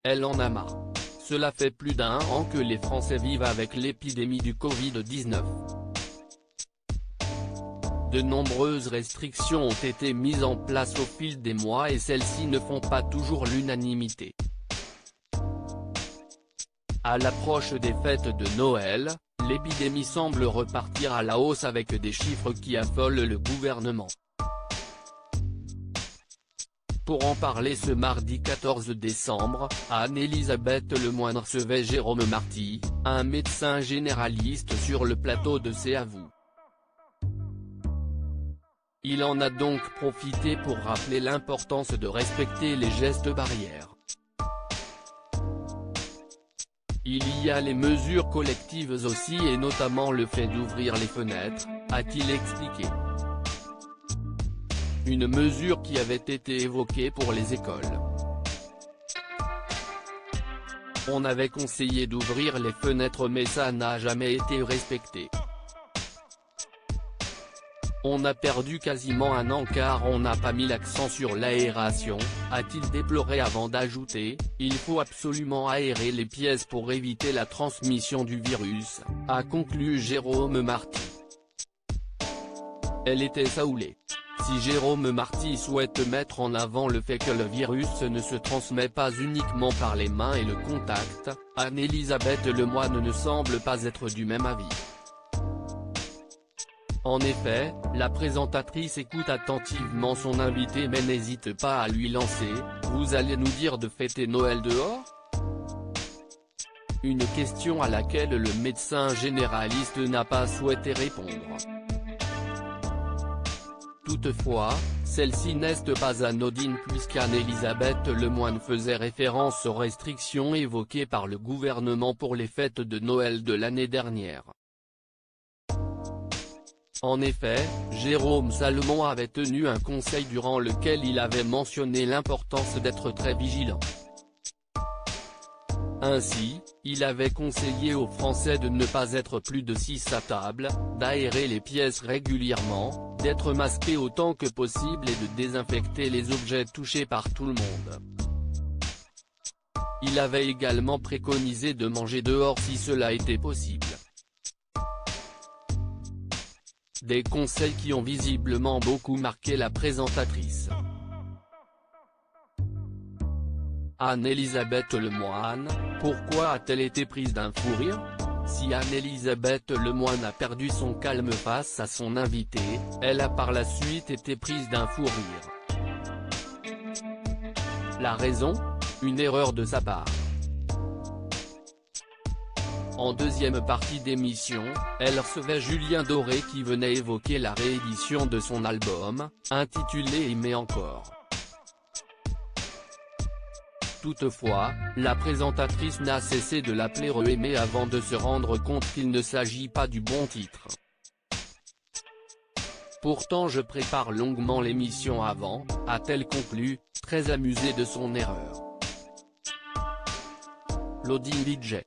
Elle en a marre. Cela fait plus d'1 an que les Français vivent avec l'épidémie du Covid-19. De nombreuses restrictions ont été mises en place au fil des mois et celles-ci ne font pas toujours l'unanimité. À l'approche des fêtes de Noël, l'épidémie semble repartir à la hausse avec des chiffres qui affolent le gouvernement. Pour en parler ce mardi 14 décembre, Anne-Elisabeth Lemoine recevait Jérôme Marty, un médecin généraliste sur le plateau de C'est à vous. Il en a donc profité pour rappeler l'importance de respecter les gestes barrières. Il y a les mesures collectives aussi et notamment le fait d'ouvrir les fenêtres, a-t-il expliqué. Une mesure qui avait été évoquée pour les écoles. On avait conseillé d'ouvrir les fenêtres mais ça n'a jamais été respecté. On a perdu quasiment 1 an car on n'a pas mis l'accent sur l'aération, a-t-il déploré avant d'ajouter, il faut absolument aérer les pièces pour éviter la transmission du virus, a conclu Jérôme Marty. Elle était saoulée. Si Jérôme Marty souhaite mettre en avant le fait que le virus ne se transmet pas uniquement par les mains et le contact, Anne-Elisabeth Lemoine ne semble pas être du même avis. En effet, la présentatrice écoute attentivement son invité mais n'hésite pas à lui lancer « Vous allez nous dire de fêter Noël dehors ?» Une question à laquelle le médecin généraliste n'a pas souhaité répondre. Toutefois, celle-ci n'est pas anodine puisqu'Anne-Elisabeth Lemoine faisait référence aux restrictions évoquées par le gouvernement pour les fêtes de Noël de l'année dernière. En effet, Jérôme Salomon avait tenu un conseil durant lequel il avait mentionné l'importance d'être très vigilant. Ainsi, il avait conseillé aux Français de ne pas être plus de 6 à table, d'aérer les pièces régulièrement, d'être masqués autant que possible et de désinfecter les objets touchés par tout le monde. Il avait également préconisé de manger dehors si cela était possible. Des conseils qui ont visiblement beaucoup marqué la présentatrice. Anne-Elisabeth Lemoine, pourquoi a-t-elle été prise d'un fou rire? Si Anne-Elisabeth Lemoine a perdu son calme face à son invité, elle a par la suite été prise d'un fou rire. La raison? Une erreur de sa part. En deuxième partie d'émission, elle recevait Julien Doré qui venait évoquer la réédition de son album, intitulé Aimer encore. Toutefois, la présentatrice n'a cessé de l'appeler Re-aimer avant de se rendre compte qu'il ne s'agit pas du bon titre. Pourtant je prépare longuement l'émission avant, a-t-elle conclu, très amusée de son erreur. Loading DJ.